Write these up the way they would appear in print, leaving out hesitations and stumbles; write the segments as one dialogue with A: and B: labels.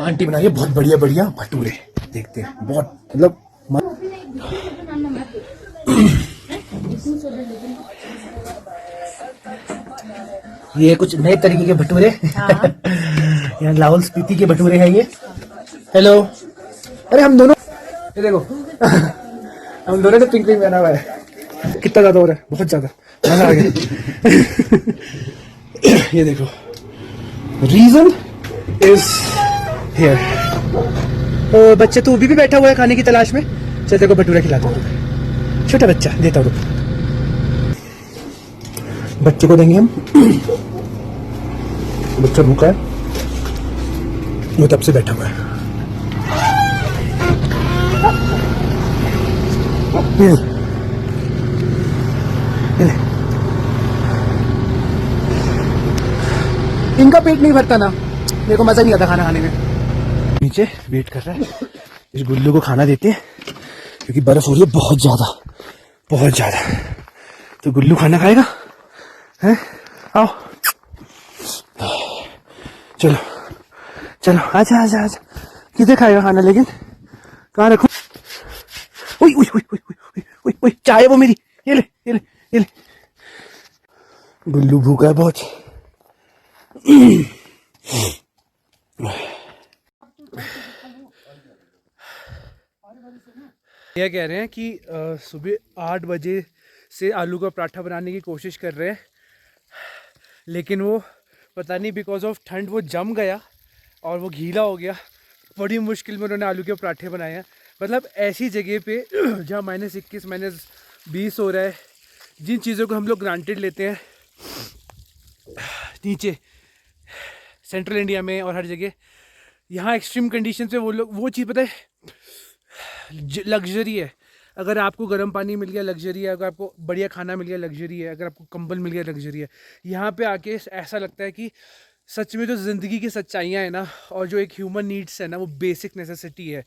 A: Aunty बना रही है बहुत बढ़िया बढ़िया भटूरे। देखते हैं, बहुत मतलब ये कुछ नए तरीके के भटूरे। यहाँ लाहौल स्पीति के भटूरे हैं ये। हेलो, अरे हम दोनों, ये देखो हम दोनों ने पिंक पिंक पहना हुआ है। कितना ज्यादा हो रहा है, बहुत ज्यादा मजा आ गया। ये देखो, रीजन इज हियर। तो बच्चे तू भी बैठा हुआ है खाने की तलाश में। चल देखो भटूरा खिलाता हूँ, छोटा बच्चा देता हूँ। बच्चे को देंगे हम। बच्चा भूखा है, वो तब से बैठा हुआ है। इनका पेट नहीं भरता ना, मेरे को मजा नहीं आता खाना खाने में। नीचे वेट कर रहा है, इस गुल्लू को खाना देते हैं क्योंकि बर्फ हो रही है बहुत ज्यादा, बहुत ज्यादा। तो गुल्लू खाना खाएगा हैं? आओ चलो चलो, आजा आजा आजा। किधर खाएगा खाना, लेकिन कहाँ रखूं? उई उई उई उई उई उई उई, चाय वो मेरी, ये ले ये ले ये ले। गुल्लू भूखा है बहुत। ये कह रहे हैं कि सुबह 8 बजे से आलू का पराठा बनाने की कोशिश कर रहे हैं, लेकिन वो पता नहीं बिकॉज ऑफ ठंड वो जम गया और वो गीला हो गया। बड़ी मुश्किल में उन्होंने आलू के पराठे बनाए हैं। मतलब ऐसी जगह पे जहाँ -21 -20 हो रहा है, जिन चीज़ों को हम लोग ग्रांटेड लेते हैं नीचे सेंट्रल इंडिया में और हर जगह, यहाँ एक्सट्रीम कंडीशन पे वो लोग वो चीज़, पता है, लग्जरी है। अगर आपको गर्म पानी मिल गया लग्जरी है, अगर आपको बढ़िया खाना मिल गया लग्जरी है, अगर आपको कंबल मिल गया लग्जरी है। यहाँ पे आके ऐसा लगता है कि सच में जो ज़िंदगी की सच्चाइयाँ हैं ना, और जो एक ह्यूमन नीड्स है ना, वो बेसिक नेसेसिटी है।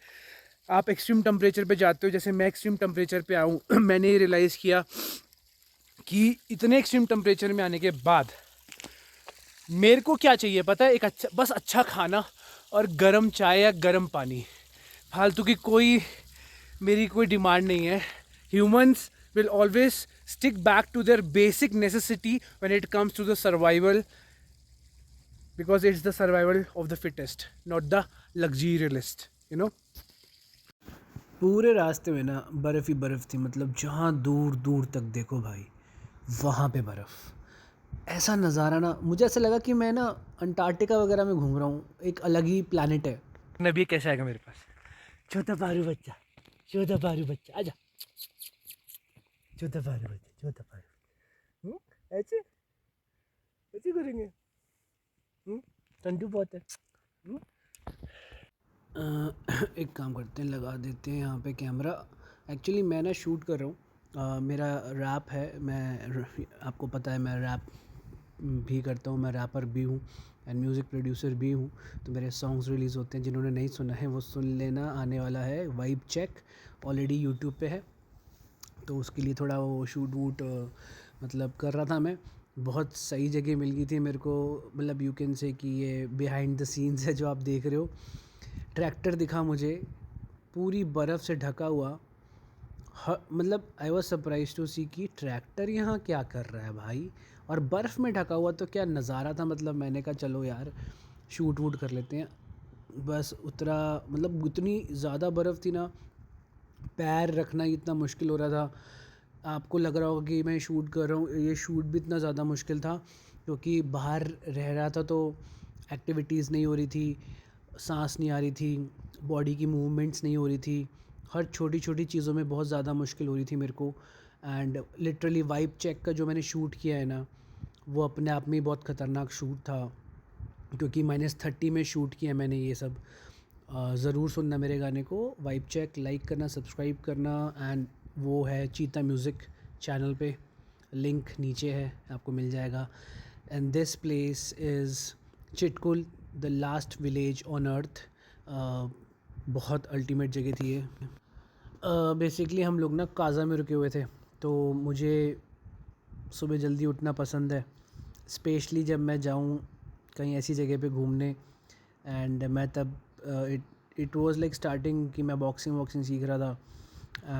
A: आप एक्सट्रीम टेम्परेचर पे जाते हो, जैसे मैं एक्सट्रीम टेम्परेचर पे आऊँ, मैंने ये रियलाइज़ किया कि इतने एक्सट्रीम टेम्परेचर में आने के बाद मेरे को क्या चाहिए पता है? एक अच्छा, बस अच्छा खाना और गर्म चाय या गर्म पानी। फालतू की मेरी कोई डिमांड नहीं है। Humans will always stick back to their basic necessity when it comes to the survival, because it's the survival of the fittest, not the luxurialist, you know. पूरे रास्ते में ना बर्फ़ ही बर्फ़ थी, मतलब जहाँ दूर दूर तक देखो भाई वहाँ पे बर्फ़। ऐसा नज़ारा ना, मुझे ऐसा लगा कि मैं ना अंटार्कटिका वगैरह में घूम रहा हूँ, एक अलग ही प्लानट है। नबी कैसे आएगा मेरे पास? छोटा पारू बच्चा, छोटा पारू बच्चा, आजा। छोटा पारू बच्चा, छोटा पारू। ऐसे ऐसे करेंगे? ठंडू बहुत है। एक काम करते हैं, लगा देते हैं यहाँ पे कैमरा। एक्चुअली मैं ना शूट कर रहा हूँ, मेरा रैप है। आपको पता है मैं रैप भी करता हूँ, मैं रैपर भी हूँ एंड म्यूज़िक प्रोड्यूसर भी हूँ। तो मेरे सॉन्ग्स रिलीज़ होते हैं, जिन्होंने नहीं सुना है वो सुन लेना। आने वाला है वाइब चेक, ऑलरेडी यूट्यूब पे है। तो उसके लिए थोड़ा वो शूट वूट मतलब कर रहा था मैं। बहुत सही जगह मिल गई थी मेरे को, मतलब यू कैन से कि ये बिहाइंड द सीन्स है जो आप देख रहे हो। ट्रैक्टर दिखा मुझे पूरी बर्फ़ से ढका हुआ। मतलब आई वॉज सरप्राइज टू सी कि ट्रैक्टर यहाँ क्या कर रहा है भाई, और बर्फ़ में ढका हुआ, तो क्या नज़ारा था। मतलब मैंने कहा चलो यार शूट वूट कर लेते हैं। बस उतरा, मतलब इतनी ज़्यादा बर्फ़ थी ना, पैर रखना ही इतना मुश्किल हो रहा था। आपको लग रहा होगा कि मैं शूट कर रहा हूँ, ये शूट भी इतना ज़्यादा मुश्किल था क्योंकि बाहर रह रहा था, तो एक्टिविटीज़ नहीं हो रही थी, सांस नहीं आ रही थी, बॉडी की मूवमेंट्स नहीं हो रही थी। हर छोटी छोटी चीज़ों में बहुत ज़्यादा मुश्किल हो रही थी मेरे को। एंड लिटरली वाइब चेक का जो मैंने शूट किया है ना, वो अपने आप में ही बहुत ख़तरनाक शूट था क्योंकि -30 में शूट किया मैंने ये सब। ज़रूर सुनना मेरे गाने को, वाइब चेक, लाइक करना, सब्सक्राइब करना। एंड वो है चीता म्यूज़िक चैनल पे, लिंक नीचे है, आपको मिल जाएगा। And this place is Chitkul, the last village on earth. बहुत अल्टीमेट जगह थी ये। बेसिकली हम लोग ना काज़ा में रुके हुए थे, तो मुझे सुबह जल्दी उठना पसंद है, स्पेशली जब मैं जाऊँ कहीं ऐसी जगह पे घूमने। एंड मैं तब it it was like starting कि मैं बॉक्सिंग वॉक्सिंग सीख रहा था।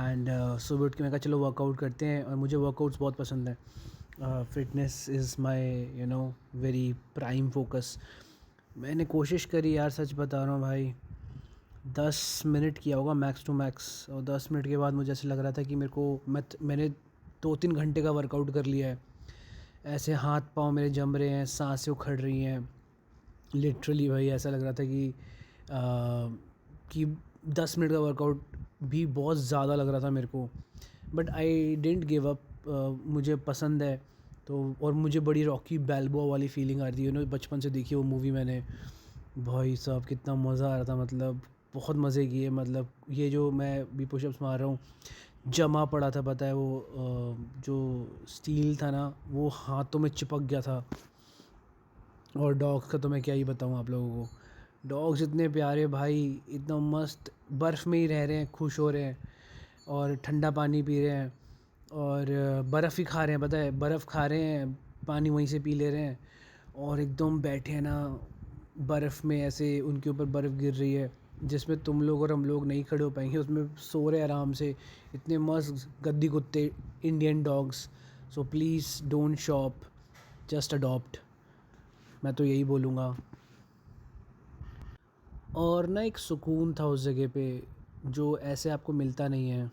A: एंड सुबह उठ के मैं कहा चलो वर्कआउट करते हैं, और मुझे वर्कआउट्स बहुत पसंद है। Fitness is my very prime focus. मैंने कोशिश करी यार, सच बता रहा हूँ भाई, 10 मिनट किया होगा मैक्स टू मैक्स, और 10 मिनट के बाद मुझे ऐसे लग रहा था कि मैंने 2-3 घंटे का वर्कआउट कर लिया है। ऐसे हाथ पाँव मेरे जम रहे हैं, सांसें उखड़ रही हैं लिटरली भाई। ऐसा लग रहा था कि 10 मिनट का वर्कआउट भी बहुत ज़्यादा लग रहा था मेरे को, but I didn't give up. मुझे पसंद है तो, और मुझे बड़ी रॉकी बैल्बोआ वाली फीलिंग आ रही थी, बचपन से देखी वो मूवी मैंने। भाई साहब कितना मज़ा आ रहा था, मतलब बहुत मज़े किए। मतलब ये जो मैं भी पुशअप्स मार रहा हूँ, जमा पड़ा था पता है वो, जो स्टील था ना वो हाथों में चिपक गया था। और डॉग्स का तो मैं क्या ही बताऊँ आप लोगों को, डॉग्स इतने प्यारे भाई, इतना मस्त बर्फ़ में ही रह रहे हैं, खुश हो रहे हैं, और ठंडा पानी पी रहे हैं, और बर्फ़ ही खा रहे हैं, पता है बर्फ़ खा रहे हैं, पानी वहीं से पी ले रहे हैं, और एकदम बैठे हैं ना बर्फ़ में, ऐसे उनके ऊपर बर्फ़ गिर रही है जिसमें तुम लोग और हम लोग नहीं खड़े हो पाएंगे, उसमें सो रहे आराम से, इतने मस्त गद्दी कुत्ते Indian dogs. So please don't shop, just adopt, मैं तो यही बोलूँगा। और ना एक सुकून था उस जगह पे जो ऐसे आपको मिलता नहीं है।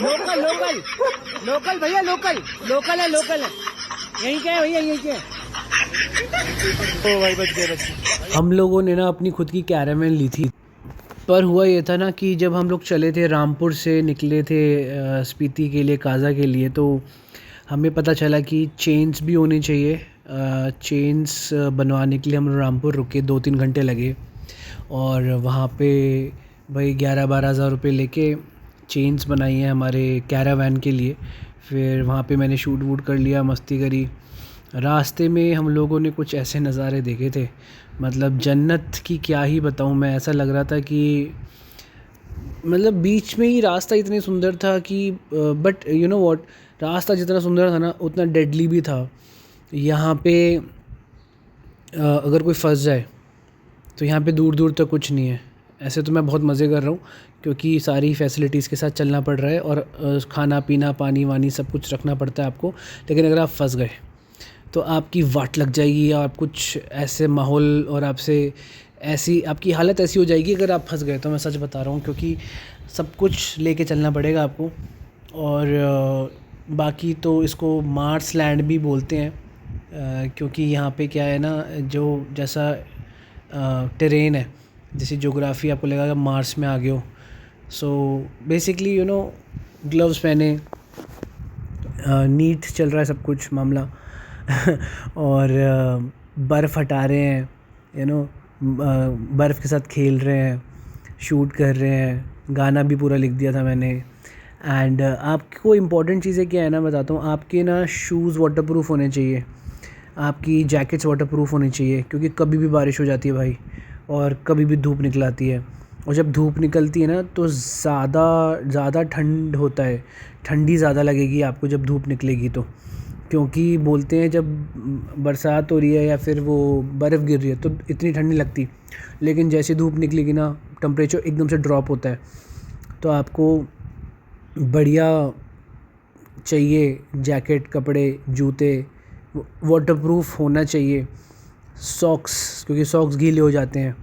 A: लोकल लोकल लोकल भैया, लोकल लोकल है, लोकल है, यहीं क्या है भैया, यहीं क्या है। ओ भाई बच गए, हम लोगों ने ना अपनी खुद की कैरावैन ली थी, पर हुआ ये था ना कि जब हम लोग चले थे, रामपुर से निकले थे स्पीति के लिए, काज़ा के लिए, तो हमें पता चला कि चेन्स भी होनी चाहिए। चेन्स बनवाने के लिए हम रामपुर रुके, 2-3 घंटे लगे, और वहाँ पे भाई 11-12 हज़ार रुपये लेके चेन्स बनाई हैं हमारे कैरावैन के लिए। फिर वहाँ पे मैंने शूट वूट कर लिया, मस्ती करी। रास्ते में हम लोगों ने कुछ ऐसे नज़ारे देखे थे, मतलब जन्नत की क्या ही बताऊँ मैं। ऐसा लग रहा था कि मतलब बीच में ही रास्ता इतनी सुंदर था कि, बट यू नो व्हाट, रास्ता जितना सुंदर था ना उतना डेडली भी था। यहाँ पे अगर कोई फंस जाए तो यहाँ पे दूर दूर तक कुछ नहीं है। ऐसे तो मैं बहुत मज़े कर रहा हूँ क्योंकि सारी फैसिलिटीज़ के साथ चलना पड़ रहा है, और खाना पीना पानी वानी सब कुछ रखना पड़ता है आपको। लेकिन अगर आप फंस गए तो आपकी वाट लग जाएगी, आप कुछ ऐसे माहौल, और आपसे ऐसी आपकी हालत ऐसी हो जाएगी अगर आप फंस गए तो, मैं सच बता रहा हूँ, क्योंकि सब कुछ लेके चलना पड़ेगा आपको। और बाकी तो इसको मार्स लैंड भी बोलते हैं, क्योंकि यहाँ पे क्या है ना, जो जैसा टेरेन है, जैसी ज्योग्राफी, आपको लगेगा मार्स में आ गए हो। सो बेसिकली ग्लव्स पहने, नीट चल रहा है सब कुछ मामला और बर्फ़ हटा रहे हैं, बर्फ़ के साथ खेल रहे हैं, शूट कर रहे हैं, गाना भी पूरा लिख दिया था मैंने। एंड आपको इम्पॉर्टेंट चीज़ें क्या है ना, बताता हूँ। आपके ना शूज़ वाटरप्रूफ़ होने चाहिए, आपकी जैकेट्स वाटरप्रूफ़ होनी चाहिए, क्योंकि कभी भी बारिश हो जाती है भाई, और कभी भी धूप निकल आती है। और जब धूप निकलती है ना तो ज़्यादा ठंड होता है, ठंडी ज़्यादा लगेगी आपको जब धूप निकलेगी तो, क्योंकि बोलते हैं जब बरसात हो रही है या फिर वो बर्फ़ गिर रही है तो इतनी ठंड नहीं लगती, लेकिन जैसे धूप निकलेगी ना टेम्परेचर एकदम से ड्रॉप होता है। तो आपको बढ़िया चाहिए जैकेट, कपड़े, जूते, वाटरप्रूफ़ होना चाहिए। सॉक्स, क्योंकि सॉक्स गीले हो जाते हैं,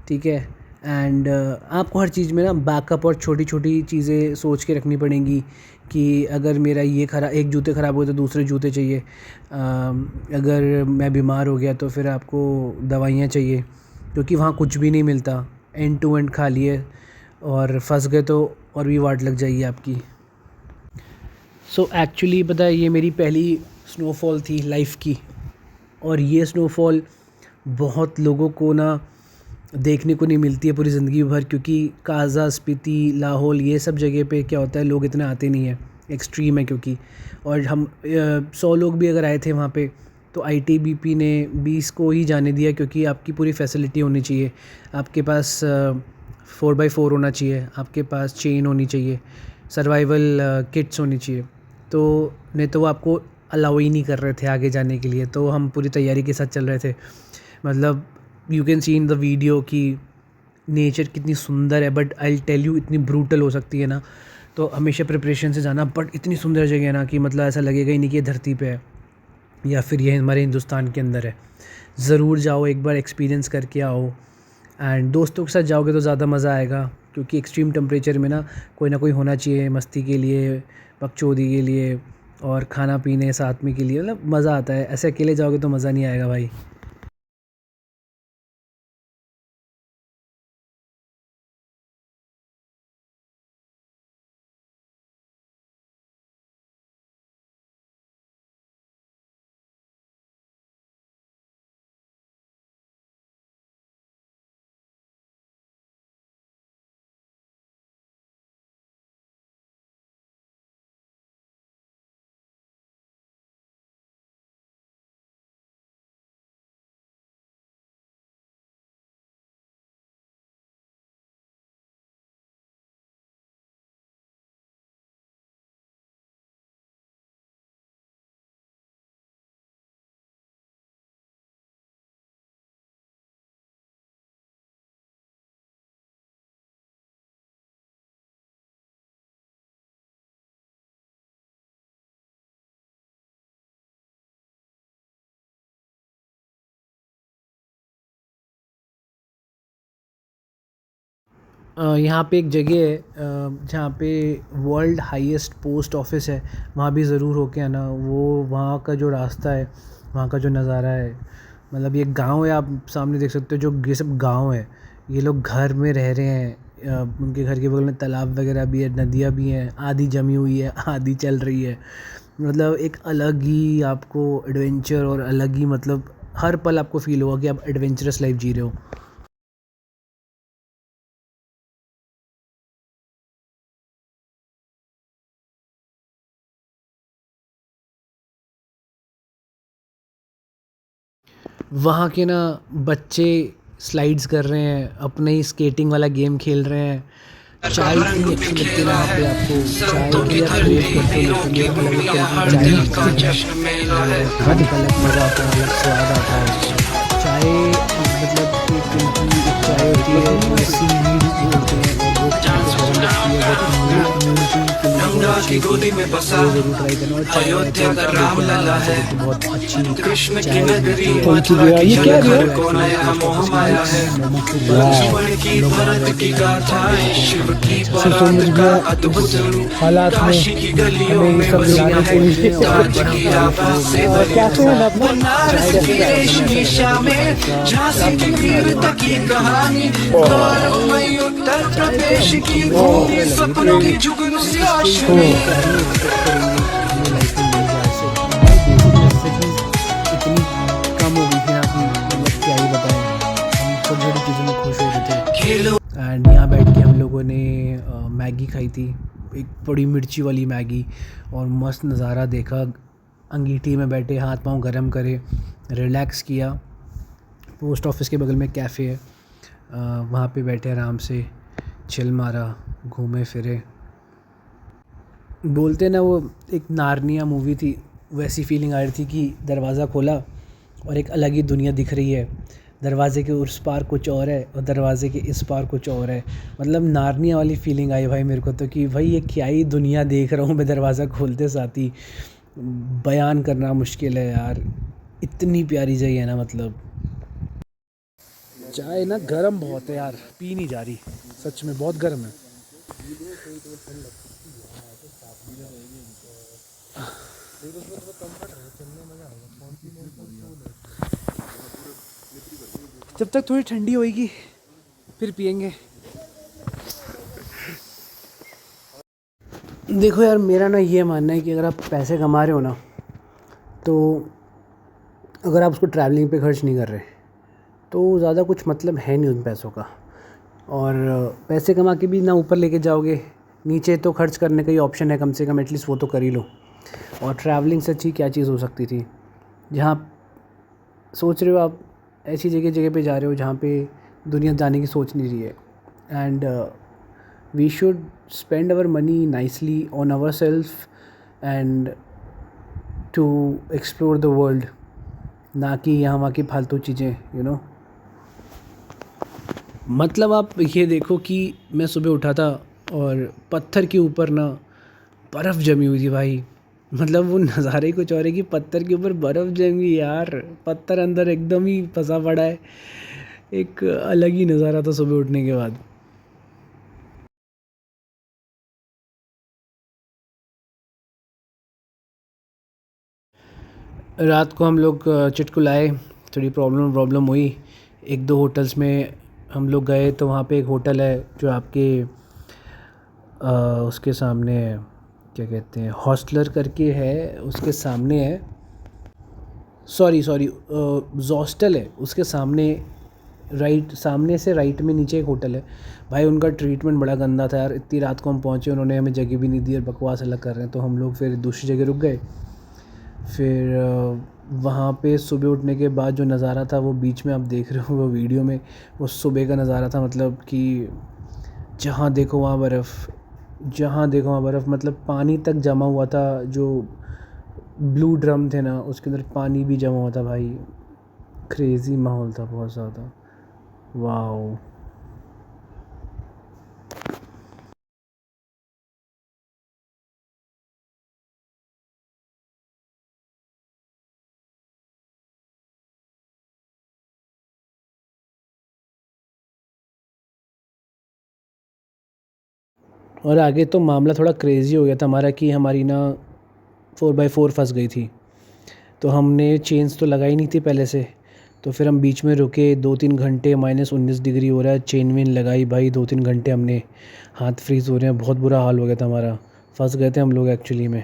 A: ठीक है। एंड आपको हर चीज़ में ना बैकअप और छोटी छोटी चीज़ें सोच के रखनी पड़ेंगी कि अगर मेरा ये एक जूते ख़राब हुए तो दूसरे जूते चाहिए, अगर मैं बीमार हो गया तो फिर आपको दवाइयाँ चाहिए, क्योंकि वहाँ कुछ भी नहीं मिलता, एंड टू एंड खाली है, और फंस गए तो और भी वाट लग जाएगी आपकी। सो एक्चुअली पता है, ये मेरी पहली स्नोफॉल थी लाइफ की, और ये स्नोफॉल बहुत लोगों को ना देखने को नहीं मिलती है पूरी ज़िंदगी भर, क्योंकि काज़ा, स्पीति, लाहौल, ये सब जगह पे क्या होता है, लोग इतना आते नहीं हैं, एक्सट्रीम है क्योंकि। और हम 100 लोग भी अगर आए थे वहाँ पे तो आईटीबीपी ने 20 को ही जाने दिया, क्योंकि आपकी पूरी फैसिलिटी होनी चाहिए, आपके पास 4x4 होना चाहिए, आपके पास चेन होनी चाहिए, सर्वाइवल किट्स होनी चाहिए, तो नहीं तो वो आपको अलाउ ही नहीं कर रहे थे आगे जाने के लिए, तो हम पूरी तैयारी के साथ चल रहे थे। मतलब you can see in the video कि नेचर कितनी सुंदर है, बट आई टेल यू इतनी ब्रूटल हो सकती है ना। तो हमेशा प्रिपरेशन से जाना, बट इतनी सुंदर जगह है ना कि मतलब ऐसा लगेगा ही नहीं कि ये धरती पे है या फिर ये हमारे हिंदुस्तान के अंदर है। ज़रूर जाओ, एक बार एक्सपीरियंस करके आओ। एंड दोस्तों के साथ जाओगे तो ज़्यादा मज़ा आएगा, क्योंकि एक्सट्रीम टेम्परेचर में ना कोई होना चाहिए मस्ती के लिए, बकचोदी के लिए और खाना पीने साथ में के लिए। मतलब मज़ा आता है, ऐसे अकेले जाओगे तो मज़ा नहीं आएगा भाई। यहाँ पे एक जगह है जहाँ पे वर्ल्ड हाईएस्ट पोस्ट ऑफिस है, वहाँ भी ज़रूर होके आना। वो वहाँ का जो रास्ता है, वहाँ का जो नज़ारा है, मतलब ये गांव है, आप सामने देख सकते हो, जो ये सब गांव है। ये लोग घर में रह रहे हैं, उनके घर के बगल में तालाब वगैरह भी है, नदियाँ भी हैं, आधी जमी हुई है आधी चल रही है। मतलब एक अलग ही आपको एडवेंचर और अलग ही मतलब हर पल आपको फ़ील होगा कि आप एडवेंचरस लाइफ जी रहे हो। वहाँ के ना बच्चे स्लाइड्स कर रहे हैं, अपने ही स्केटिंग वाला गेम खेल रहे हैं। चाय इतनी अच्छी लगती है ना वहाँ पे आपको, चाय के लिए आप वेट करते हो, लेकिन एक अलग अलग तरीके की चाय मिलती है और खाने का अलग मज़ा आता है, अलग स्वाद आता है। चाय मतलब एक उनकी एक चाय होती है जो सीवीड बोलते हैं, और वो पीने पे गर्म लगती है, वो इम्यूनिटी के लिए बहुत अच्छी होती है। वो ज़रूर ट्राई करना। और चाय तो लेके आना वहाँ से, क्योंकि बहुत अच्छी चाय मिलती है।
B: थैंक यू भैया। ये क्या
A: ज़रूर
B: है?
A: जाओ, एक्चुअली पोस्ट ऑफिस के पास है, मोमो के ऊपर है। हम लोग वहाँ गए थे लंच चाय पीने के लिए, तो बहुत अच्छा
B: सिर्फ
A: लगा।
B: समझ गया इस हालात में हमें ये सब
A: बच्चे
B: दिलाने
A: यहाँ
B: के
A: पढ़ते
B: लिए।
A: हैं और बड़ा भारी फिर वो मेला वगैरह
B: कैसे है ना
A: सब
B: अपना?
A: चाय देते हैं। मतलब ऐसा लगा था कि भाई साहब चाय पी के आए और चाय खिला रहे हैं। मतलब चाय तो हम हमको तो बहुत प्यारी लगी थी। एंड इससे ज़्यादा तो क्या ही एक्सपेक्ट करेंगे हमें लाइफ में मिल जाए। सो भाई बेसिक नेसेसिटीज़ इतनी कम हो गई थी ना कि मतलब क्या ही बताएं, हम छोटी छोटी चीज़ों में खुश हो रहे थे। एंड यहाँ बैठ के हम लोगों ने मैगी खाई थी, एक बड़ी मिर्ची वाली मैगी, और मस्त नज़ारा देखा। अंगीठी में बैठे, हाथ पाँव गरम करे, रिलैक्स किया। पोस्ट ऑफिस के बगल में कैफ़े है, वहाँ पे बैठे आराम से चिल मारा, घूमे फिरे। बोलते ना वो एक नार्निया मूवी थी, वैसी फीलिंग आ रही थी कि दरवाज़ा खोला और एक अलग ही दुनिया दिख रही है। दरवाज़े के उस पार कुछ और है और दरवाज़े के इस पार कुछ और है। मतलब नार्निया वाली फीलिंग आई भाई मेरे को तो, कि भाई ये क्या ही दुनिया देख रहा हूँ मैं दरवाज़ा खोलते साथ ही। बयान करना मुश्किल है यार, इतनी प्यारी जगह है ना। मतलब चाय ना गर्म बहुत है यार, पी नहीं जा रही, सच में बहुत गर्म है। जब तक थोड़ी ठंडी होएगी फिर पियेंगे। देखो यार, मेरा ना ये मानना है कि अगर आप पैसे कमा रहे हो ना, तो अगर आप उसको ट्रैवलिंग पे खर्च नहीं कर रहे, तो ज़्यादा कुछ मतलब है नहीं उन पैसों का। और पैसे कमा के भी ना ऊपर लेके जाओगे, नीचे तो खर्च करने का ही ऑप्शन है, कम से कम एटलीस्ट वो तो कर ही लो। और ट्रैवलिंग से अच्छी क्या चीज़ हो सकती थी, जहाँ सोच रहे हो आप ऐसी जगह जगह पे जा रहे हो जहाँ पे दुनिया जाने की सोच नहीं रही है। And we should spend our money nicely on our self, and to explore the world, ना कि यहाँ वहाँ की फालतू चीज़ें मतलब आप ये देखो कि मैं सुबह उठा था और पत्थर के ऊपर ना बर्फ़ जमी हुई थी भाई। मतलब वो नज़ारे ही कुछ और है कि पत्थर के ऊपर बर्फ़ जमी यार, पत्थर अंदर एकदम ही फंसा पड़ा है। एक अलग ही नज़ारा था सुबह उठने के बाद। रात को हम लोग चिटकुलाए, थोड़ी प्रॉब्लम हुई। एक दो होटल्स में हम लोग गए तो वहाँ पे एक होटल है जो आपके उसके सामने है, क्या कहते हैं, हॉस्टलर करके है, उसके सामने है। सॉरी हॉस्टल है उसके सामने, राइट सामने से राइट में नीचे एक होटल है। भाई उनका ट्रीटमेंट बड़ा गंदा था यार। इतनी रात को हम पहुँचे, उन्होंने हमें जगह भी नहीं दी और बकवास अलग कर रहे हैं। तो हम लोग फिर दूसरी जगह रुक गए। फिर वहाँ पे सुबह उठने के बाद जो नज़ारा था वो बीच में आप देख रहे हो वो वीडियो में, वो सुबह का नज़ारा था। मतलब कि जहाँ देखो वहाँ बर्फ़, जहाँ देखो वहाँ बर्फ़, मतलब पानी तक जमा हुआ था। जो ब्लू ड्रम थे ना उसके अंदर पानी भी जमा हुआ था भाई। क्रेज़ी माहौल था बहुत ज़्यादा। वाओ। और आगे तो मामला थोड़ा क्रेज़ी हो गया था हमारा कि हमारी ना 4x4 फंस गई थी। तो हमने चेन्स तो लगाई नहीं थी पहले से। तो फिर हम बीच में रुके 2-3 घंटे, -19 डिग्री हो रहा है, चेन वेन लगाई भाई 2-3 घंटे हमने, हाथ फ्रीज़ हो रहे हैं, बहुत बुरा हाल हो गया था हमारा। फंस गए थे हम लोग एक्चुअली में।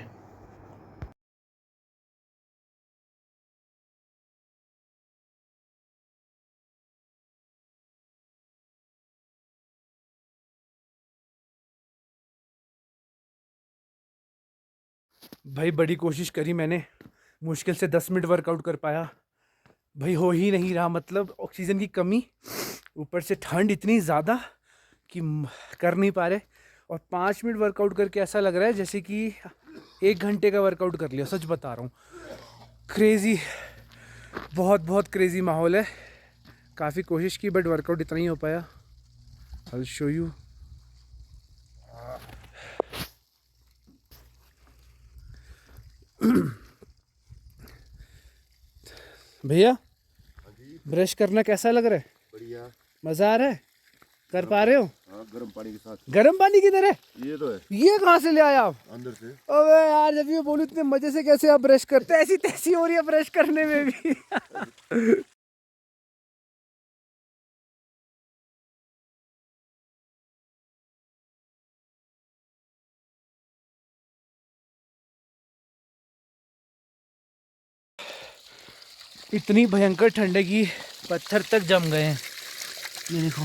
A: भाई बड़ी कोशिश करी मैंने, मुश्किल से 10 मिनट वर्कआउट कर पाया भाई, हो ही नहीं रहा। मतलब ऑक्सीजन की कमी, ऊपर से ठंड इतनी ज़्यादा कि कर नहीं पा रहे। और 5 मिनट वर्कआउट करके ऐसा लग रहा है जैसे कि 1 घंटे का वर्कआउट कर लिया, सच बता रहा हूँ। क्रेज़ी, बहुत बहुत क्रेज़ी माहौल है। काफ़ी कोशिश की बट वर्कआउट इतना ही हो पाया। I will show you. भैया ब्रश करना कैसा लग रहा है?
C: बढ़िया।
A: मज़ा आ रहा है? कर पा रहे हो?
C: हाँ, गर्म पानी के साथ।
A: गर्म पानी की तरह?
C: ये तो है।
A: ये कहाँ से ले आए आप?
C: अंदर से।
A: अबे यार, जब ये बोलूं इतने मजे से कैसे आप ब्रश करते? ऐसी तैसी हो रही है ब्रश करने में भी। इतनी भयंकर ठंड है कि पत्थर तक जम गए हैं। ये देखो।